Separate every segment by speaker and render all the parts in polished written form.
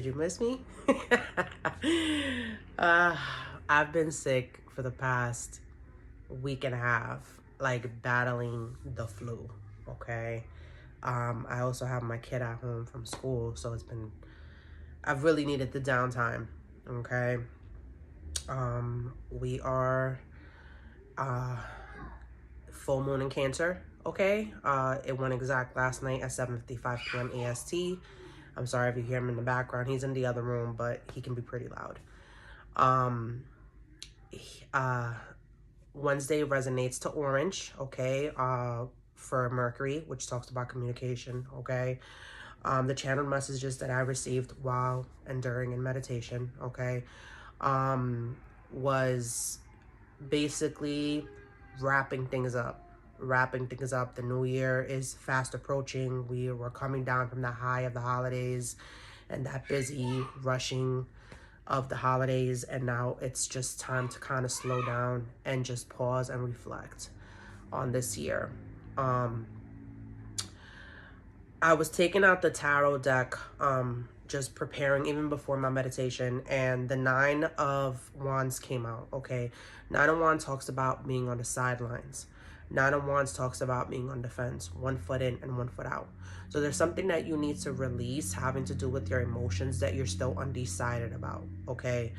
Speaker 1: you miss me? uh, I've been sick for the past week and a half, like battling the flu. Okay. I also have my kid at home from school, so I've really needed the downtime. Okay. We are full moon in Cancer. Okay. It went exact last night at 7:55 p.m. AST. I'm sorry if you hear him in the background. He's in the other room, but he can be pretty loud. Um, uh, Wednesday resonates to orange, okay, for Mercury, which talks about communication, okay. The channeled messages that I received while and during in meditation, okay, was basically wrapping things up. The new year is fast approaching. We were coming down from the high of the holidays and that busy rushing of the holidays, and now it's just time to kind of slow down and just pause and reflect on this year. I was taking out the tarot deck, just preparing even before my meditation, and the Nine of Wands came out. Okay, Nine of Wands talks about being on the sidelines. Nine of Wands talks about being on the fence, 1 foot in and 1 foot out. So there's something that you need to release having to do with your emotions that you're still undecided about. Okay.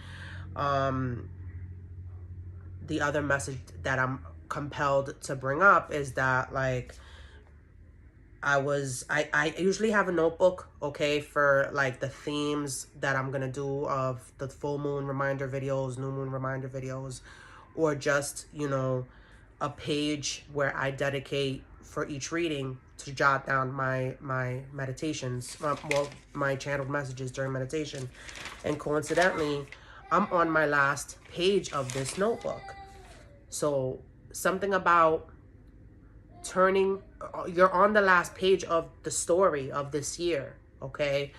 Speaker 1: The other message that I'm compelled to bring up is that, like, I usually have a notebook, okay, for like the themes that I'm gonna do of the full moon reminder videos, new moon reminder videos, or just, a page where I dedicate for each reading to jot down my meditations, my channeled messages during meditation. And coincidentally, I'm on my last page of this notebook. So something about you're on the last page of the story of this year, okay?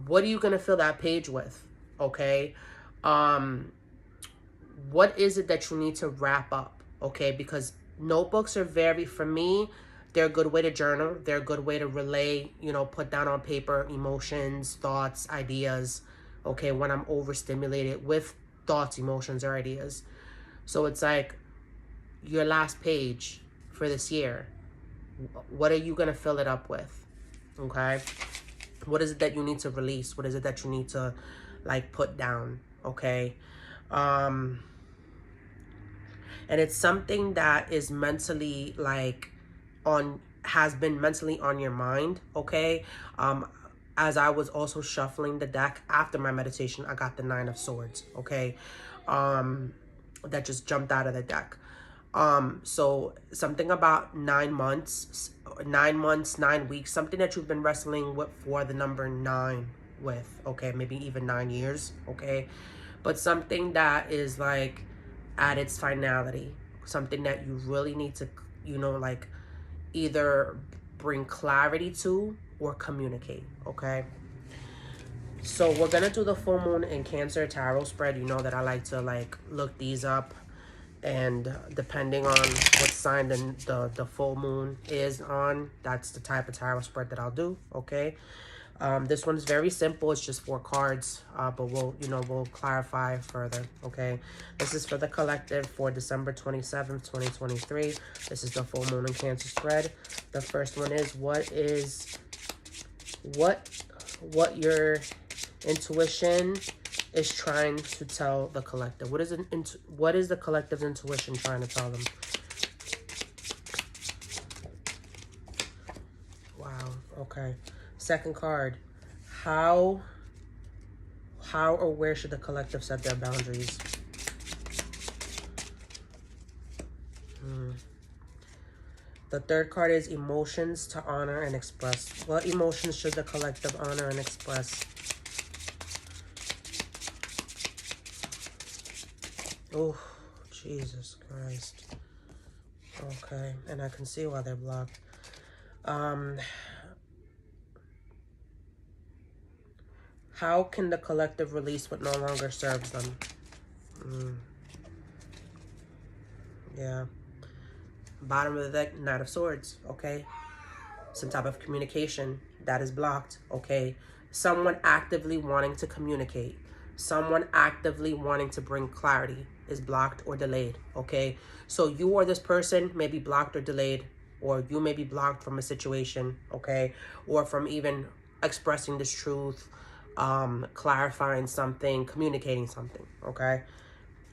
Speaker 1: What are you gonna fill that page with, okay? What is it that you need to wrap up, okay? Because notebooks are for me, they're a good way to journal. They're a good way to relay, put down on paper emotions, thoughts, ideas, okay, when I'm overstimulated with thoughts, emotions, or ideas. So it's like your last page for this year. What are you going to fill it up with? Okay? What is it that you need to release? What is it that you need to, like, put down? Okay? And it's something that is mentally, like, has been mentally on your mind. Okay? As I was also shuffling the deck after my meditation, I got the Nine of Swords. Okay? That just jumped out of the deck. So something about 9 months, 9 weeks, something that you've been wrestling with for the number 9 with, okay, maybe even 9 years, okay, but something that is like at its finality, something that you really need to, like either bring clarity to or communicate, okay. So we're gonna do the full moon in Cancer tarot spread. You know that I like to like look these up, and depending on what sign the full moon is on, that's the type of tarot spread that I'll do, okay. This one is very simple. It's just 4 cards, but we'll clarify further, okay. This is for the collective for December 27th, 2023. This is the full moon in Cancer spread. The first one is what your intuition is trying to tell the collective. What is the collective's intuition trying to tell them? Wow. Okay. Second card. How or where should the collective set their boundaries? The third card is emotions to honor and express. What emotions should the collective honor and express? Oh, Jesus Christ. Okay, and I can see why they're blocked. How can the collective release what no longer serves them? Yeah. Bottom of the deck, Knight of Swords, okay? Some type of communication that is blocked, okay? Someone actively wanting to communicate. Someone actively wanting to bring clarity is blocked or delayed, okay? So you or this person may be blocked or delayed, or you may be blocked from a situation, okay? Or from even expressing this truth, clarifying something, communicating something, okay?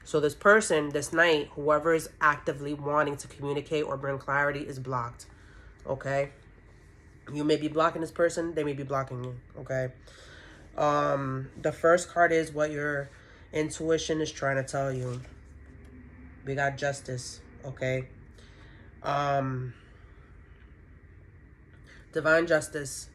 Speaker 1: So this person, this night, whoever is actively wanting to communicate or bring clarity is blocked, okay? You may be blocking this person, they may be blocking you, okay? The first card is what your intuition is trying to tell you. We got justice, okay? Divine justice,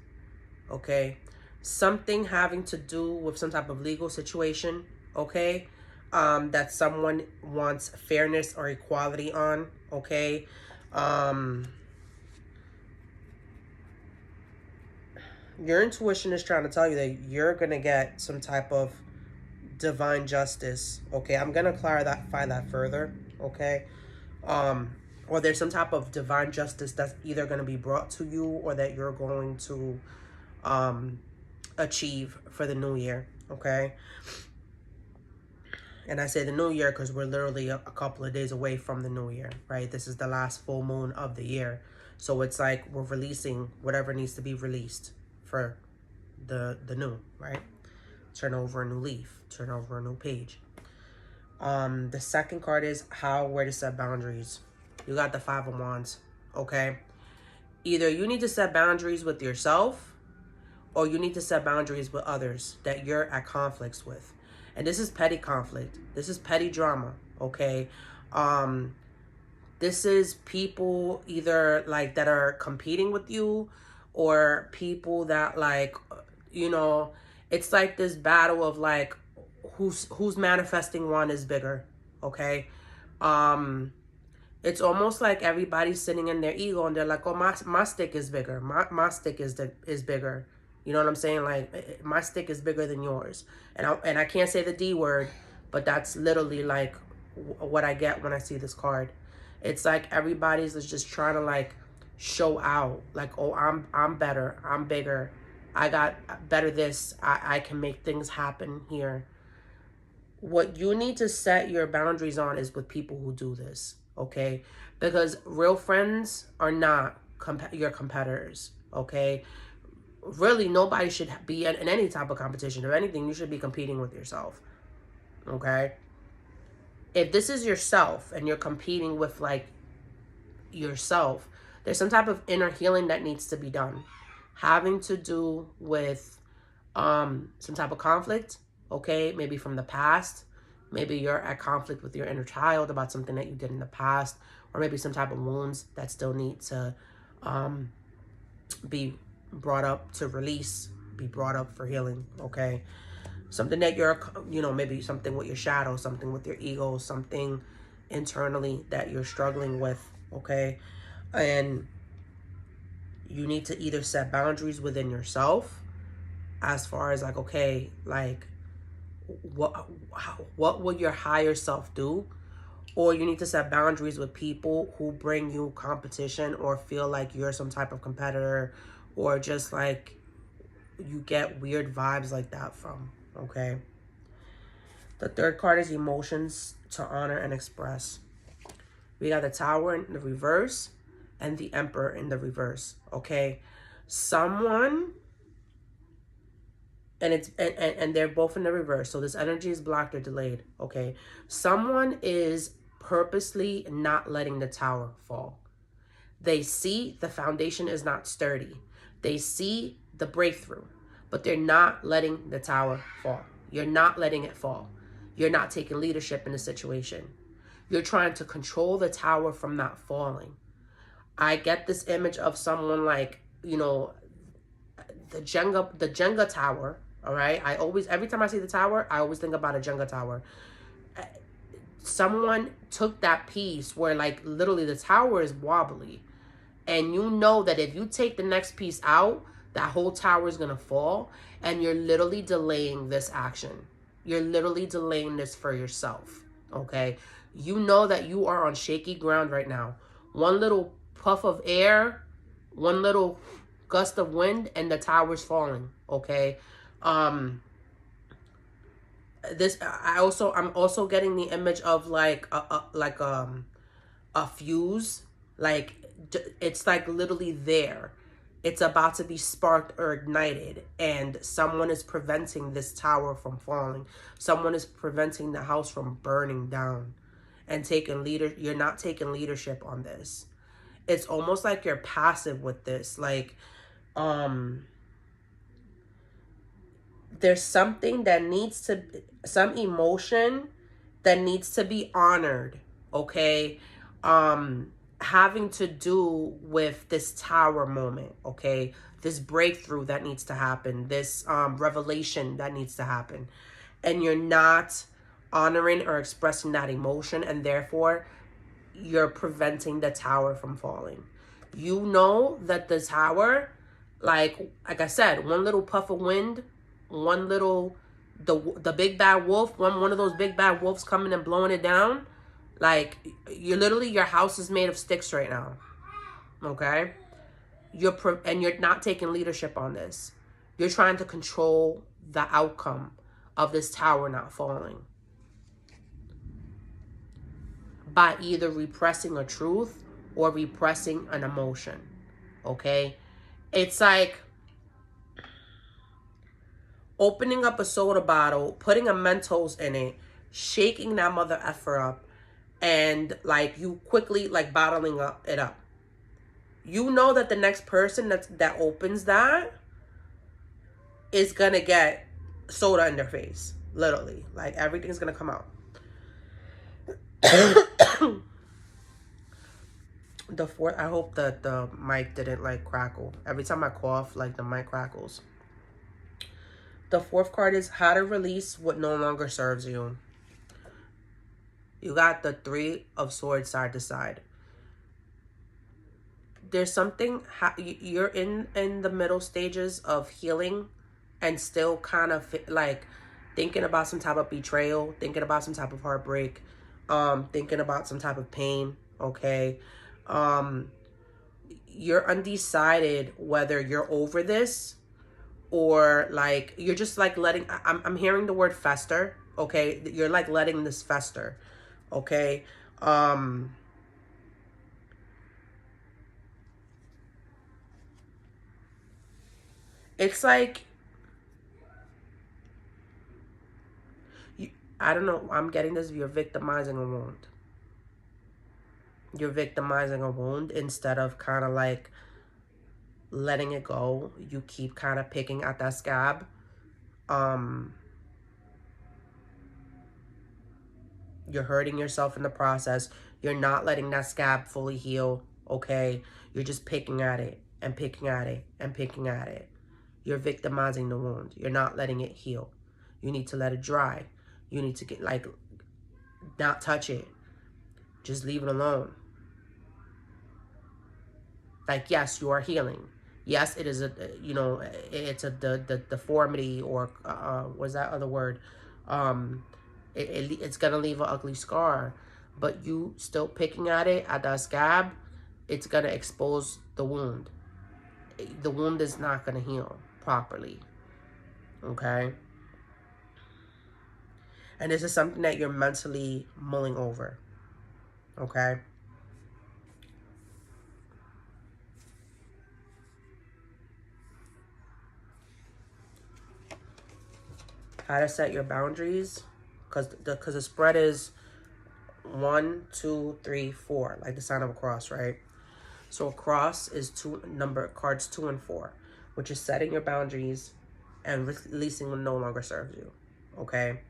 Speaker 1: okay? Something having to do with some type of legal situation, okay? That someone wants fairness or equality on, okay? Your intuition is trying to tell you that you're going to get some type of divine justice, okay? I'm going to clarify that further, okay? Or there's some type of divine justice that's either going to be brought to you or that you're going to achieve for the new year, okay? And I say the new year because we're literally a couple of days away from the new year, right? This is the last full moon of the year. So it's like we're releasing whatever needs to be released for the new, right? Turn over a new leaf, turn over a new page. The second card is where to set boundaries. You got the Five of Wands, okay? Either you need to set boundaries with yourself or you need to set boundaries with others that you're at conflicts with. And this is petty conflict. This is petty drama, okay? This is people either like that are competing with you or people that like, you know, it's like this battle of like who's manifesting one is bigger, okay? It's almost like everybody's sitting in their ego and they're like, oh, my stick is bigger. My stick is bigger. You know what I'm saying? Like, my stick is bigger than yours. And I can't say the D word, but that's literally like what I get when I see this card. It's like everybody's just trying to like show out. Like, oh, I'm better. I'm bigger. I got better this. I can make things happen here. What you need to set your boundaries on is with people who do this, okay? Because real friends are not your competitors, okay? Really, nobody should be in any type of competition. If anything, you should be competing with yourself, okay? If this is yourself and you're competing with, like, yourself, there's some type of inner healing that needs to be done. Having to do with some type of conflict, okay? Maybe from the past. Maybe you're at conflict with your inner child about something that you did in the past. Or maybe some type of wounds that still need to be brought up to release, be brought up for healing, okay? Something that you're, you know, maybe something with your shadow, something with your ego, something internally that you're struggling with, okay? And you need to either set boundaries within yourself as far as like, okay, like what would your higher self do? Or you need to set boundaries with people who bring you competition or feel like you're some type of competitor, or just like you get weird vibes like that from, okay? The third card is emotions to honor and express. We got the Tower in the reverse and the Emperor in the reverse, okay? Someone, and they're both in the reverse, so this energy is blocked or delayed, okay? Someone is purposely not letting the tower fall. They see the foundation is not sturdy. They see the breakthrough, but they're not letting the tower fall. You're not letting it fall. You're not taking leadership in the situation. You're trying to control the tower from not falling. I get this image of someone like, you know, the Jenga tower, all right? Every time I see the tower, I always think about a Jenga tower. Someone took that piece where like literally the tower is wobbly, and you know that if you take the next piece out, that whole tower is going to fall, and you're literally delaying this action. You're literally delaying this for yourself, okay? You know that you are on shaky ground right now. One little puff of air, one little gust of wind and the tower's falling, okay? I'm also getting the image of like a fuse, like it's like literally there. It's about to be sparked or ignited, and someone is preventing this tower from falling. Someone is preventing the house from burning down and you're not taking leadership on this. It's almost like you're passive with this. Like, there's something that some emotion that needs to be honored, okay? Having to do with this tower moment, okay? This breakthrough that needs to happen, this revelation that needs to happen. And you're not honoring or expressing that emotion, and therefore you're preventing the tower from falling. You know that the tower, like I said, one little puff of wind, one little the big bad wolf, one of those big bad wolves coming and blowing it down, like your house is made of sticks right now. Okay? And you're not taking leadership on this. You're trying to control the outcome of this tower not falling by either repressing a truth or repressing an emotion. Okay? It's like opening up a soda bottle, putting a Mentos in it, shaking that mother effer up, and like you quickly like bottling it up. You know that the next person that opens that is gonna get soda in their face. Literally. Like everything's gonna come out. The fourth, I hope that the mic didn't like crackle. Every time I cough, like the mic crackles. The fourth card is how to release what no longer serves you. You got the Three of Swords side to side. There's something, you're in the middle stages of healing and still kind of like thinking about some type of betrayal, thinking about some type of heartbreak, thinking about some type of pain, okay? You're undecided whether you're over this or like you're just like letting, I'm hearing the word fester, okay? You're like letting this fester, okay? It's like, I don't know, I'm getting this, you're victimizing a wound. You're victimizing a wound instead of kind of like letting it go. You keep kind of picking at that scab. You're hurting yourself in the process. You're not letting that scab fully heal, okay? You're just picking at it and picking at it and picking at it. You're victimizing the wound. You're not letting it heal. You need to let it dry. You need to get like, not touch it. Just leave it alone. Like, yes, you are healing. Yes, it is it's the deformity or what's that other word? It's gonna leave an ugly scar, but you still picking at it, at that scab, it's gonna expose the wound. The wound is not gonna heal properly, okay? And this is something that you're mentally mulling over, okay? How to set your boundaries, because the spread is 1, 2, 3, 4, like the sign of a cross, right? So a cross is cards 2 and 4, which is setting your boundaries and releasing what no longer serves you, okay?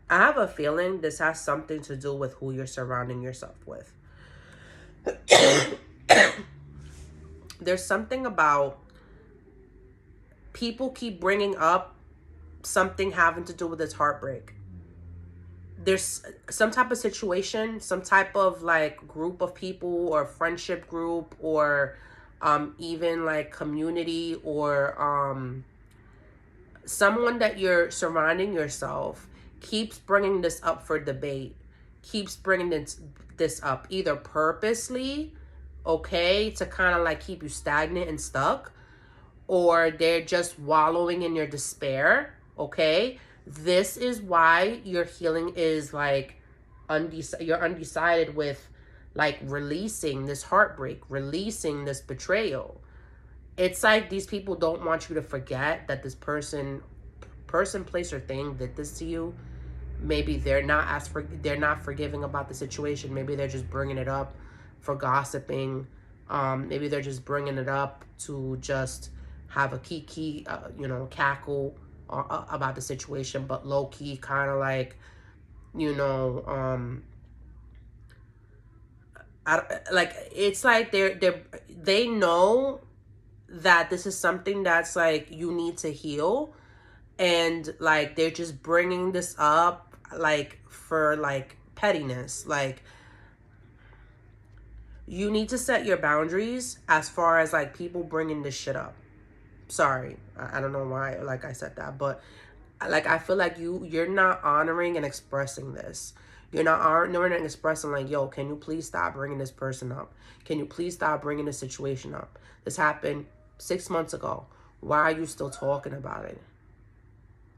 Speaker 1: I have a feeling this has something to do with who you're surrounding yourself with. There's something about people keep bringing up something having to do with this heartbreak. There's some type of situation, some type of like group of people or friendship group or even like community or someone that you're surrounding yourself keeps bringing this up for debate, keeps bringing this up either purposely, okay, to kind of like keep you stagnant and stuck, or they're just wallowing in your despair, okay? This is why your healing is like you're undecided with like releasing this heartbreak, releasing this betrayal. It's like these people don't want you to forget that this person, place, or thing did this to you. Maybe they're not forgiving about the situation. Maybe they're just bringing it up for gossiping. Maybe they're just bringing it up to just have a kiki, cackle about the situation, but low key, kind of like, you know, it's like they know that this is something that's like you need to heal, and like they're just bringing this up like for like pettiness. Like, you need to set your boundaries as far as like people bringing this shit up. Sorry, I don't know why like I said that, but like I feel like you're not honoring and expressing this. You're not honoring and expressing like, yo, can you please stop bringing this person up? Can you please stop bringing this situation up? This happened 6 months ago. Why are you still talking about it?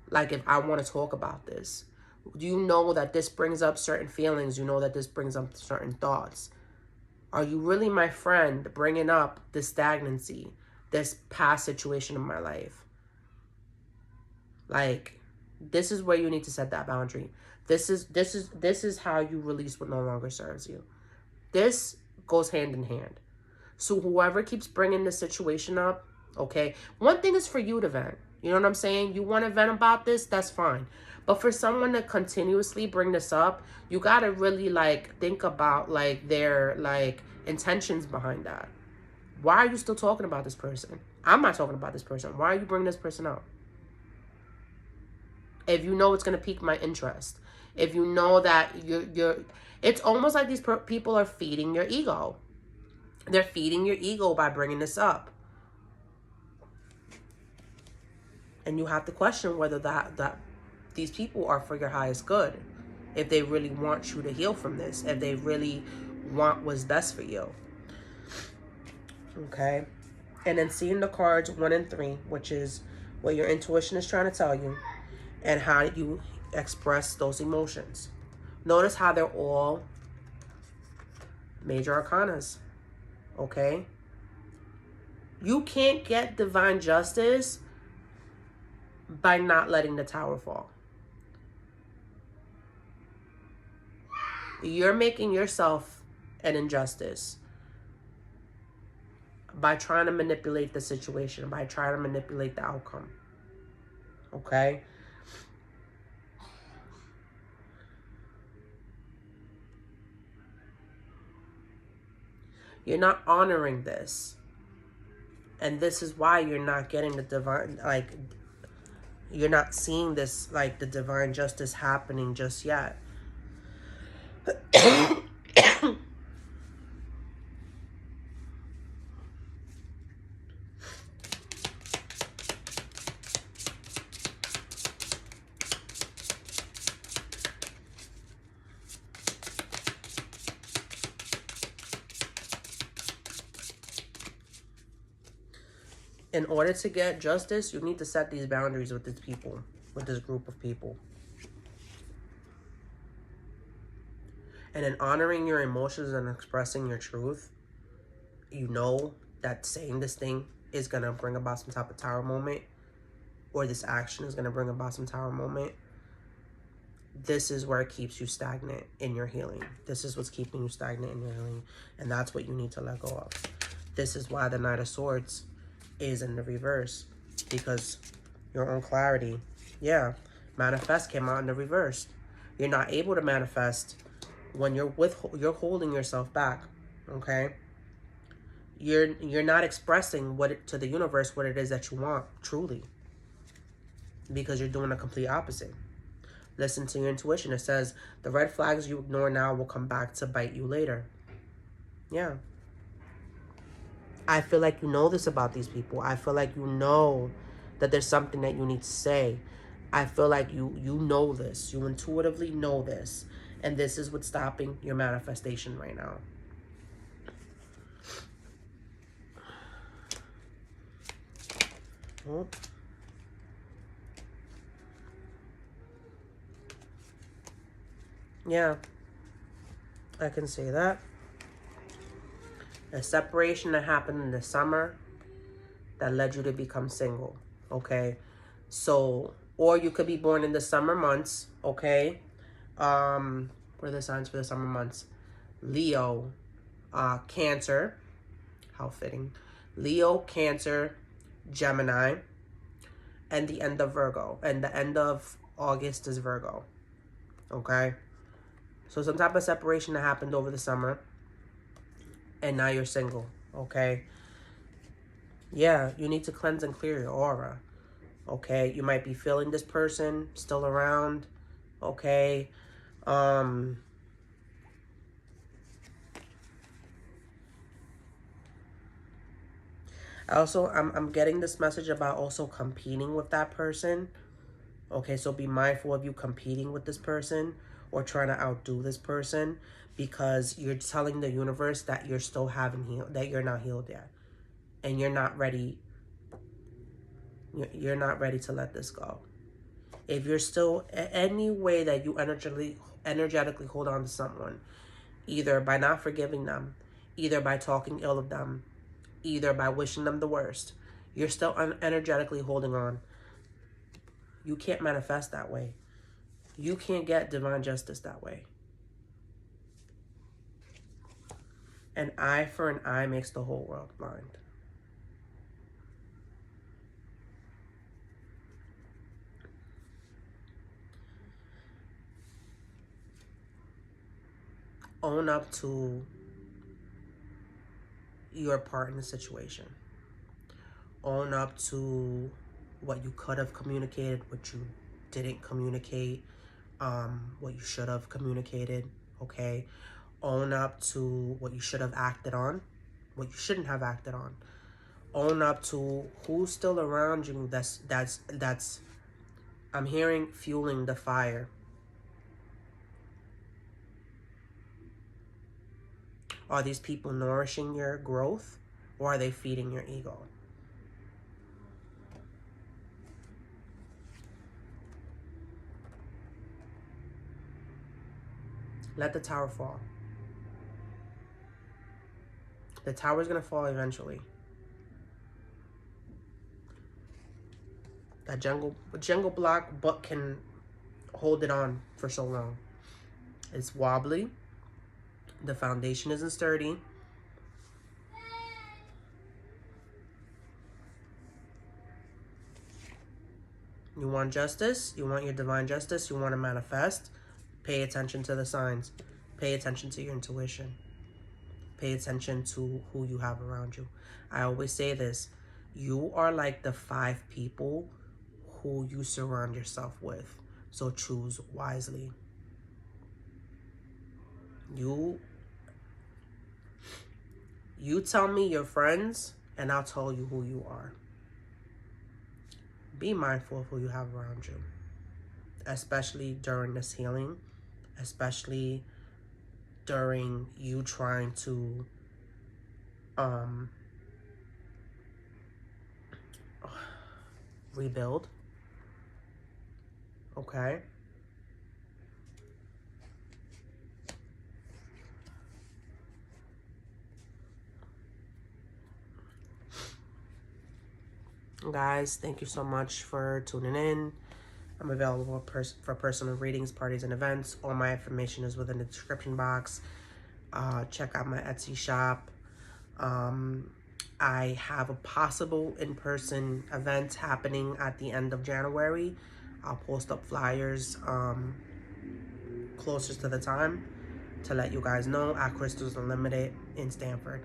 Speaker 1: Like, if I want to talk about this, you know that this brings up certain feelings. You know that this brings up certain thoughts. Are you really my friend bringing up this stagnancy, this past situation in my life? Like, this is where you need to set that boundary. This is how you release what no longer serves you. This goes hand in hand. So whoever keeps bringing the situation up, okay, one thing is for you to vent. You know what I'm saying? You want to vent about this, that's fine. But for someone to continuously bring this up, you got to really like think about like their like intentions behind that. Why are you still talking about this person? I'm not talking about this person. Why are you bringing this person up? If you know it's going to pique my interest. If you know that it's almost like these people are feeding your ego. They're feeding your ego by bringing this up. And you have to question whether that these people are for your highest good. If they really want you to heal from this. If they really want what's best for you. Okay? And then seeing the cards 1 and 3, which is what your intuition is trying to tell you, and how you express those emotions. Notice how they're all major arcanas. Okay? You can't get divine justice by not letting the tower fall. You're making yourself an injustice by trying to manipulate the situation, by trying to manipulate the outcome. Okay? You're not honoring this. And this is why you're not getting the divine, like, you're not seeing this, like, the divine justice happening just yet. In order to get justice, you need to set these boundaries with these people, with this group of people. And in honoring your emotions and expressing your truth, you know that saying this thing is going to bring about some type of tower moment, or this action is going to bring about some tower moment. This is where it keeps you stagnant in your healing. This is what's keeping you stagnant in your healing. And that's what you need to let go of. This is why the Knight of Swords is in the reverse, because your own clarity, manifest came out in the reverse. You're not able to manifest when you're holding yourself back. Okay, you're not expressing to the universe what it is that you want truly, because you're doing the complete opposite. Listen to your intuition. It says the red flags you ignore now will come back to bite you later. Yeah. I feel like you know this about these people. I feel like you know that there's something that you need to say. I feel like you know this. You intuitively know this. And this is what's stopping your manifestation right now. Oh. Yeah, I can say that. A separation that happened in the summer that led you to become single, okay? So, or you could be born in the summer months, okay? What are the signs for the summer months? Leo, Cancer, how fitting. Leo, Cancer, Gemini, and the end of Virgo. And the end of August is Virgo, okay? So some type of separation that happened over the summer, and now you're single, okay? Yeah, you need to cleanse and clear your aura, okay? You might be feeling this person still around, okay? Also, I'm getting this message about also competing with that person. Okay, so be mindful of you competing with this person or trying to outdo this person, because you're telling the universe that you're still haven't healed, that you're not healed yet, and you're not ready. You're not ready to let this go. If you're still any way that you energetically hold on to someone, either by not forgiving them, either by talking ill of them, either by wishing them the worst, you're still energetically holding on. You can't manifest that way. You can't get divine justice that way. An eye for an eye makes the whole world blind. Own up to your part in the situation. Own up to what you could have communicated, what you didn't communicate, what you should have communicated, okay? Own up to what you should have acted on, what you shouldn't have acted on. Own up to who's still around you that's I'm hearing fueling the fire. Are these people nourishing your growth, or are they feeding your ego? Let the tower fall. The tower's gonna fall eventually. That jungle block, but can hold it on for so long. It's wobbly. The foundation isn't sturdy. You want justice? You want your divine justice? You want to manifest? Pay attention to the signs. Pay attention to your intuition. Pay attention to who you have around you. I always say this. You are like the 5 people who you surround yourself with. So choose wisely. You tell me your friends, and I'll tell you who you are. Be mindful of who you have around you, especially during this healing, especially during you trying to rebuild. Okay? Guys, thank you so much for tuning in. I'm available for personal readings, parties, and events. All my information is within the description box. Check out my Etsy shop. I have a possible in-person event happening at the end of January. I'll post up flyers closest to the time to let you guys know at Crystals Unlimited in Stanford.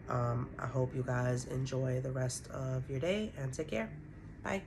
Speaker 1: I hope you guys enjoy the rest of your day and take care. Bye.